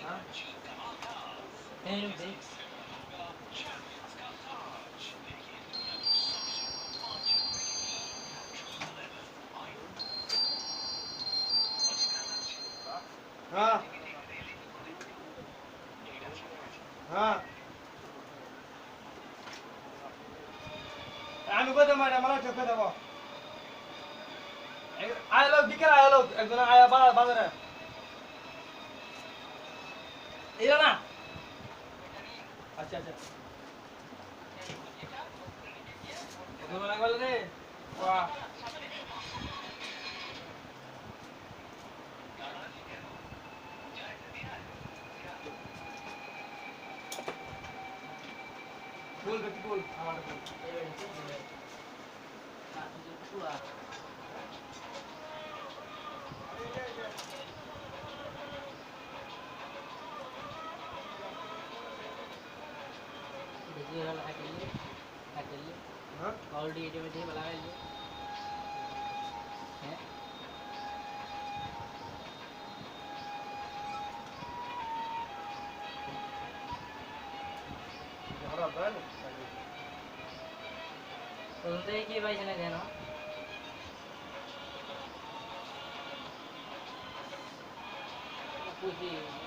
हाँ नहीं रुक दे हाँ हाँ আমি কত মারা মারা চোখ দেবো আয় লোক বিকেল আয় লোক একজন আয় বাজারে এলো না আচ্ছা আচ্ছা কত মারা গেল রে বাহ বল বেটি বল আমার বল देखिए वाला अकेले हाँ ऑलरेडी एडियो में देखिए लगा लीजिए हैं हमारा बैल तो सुनते हैं कि भाई चले जाना पूछिए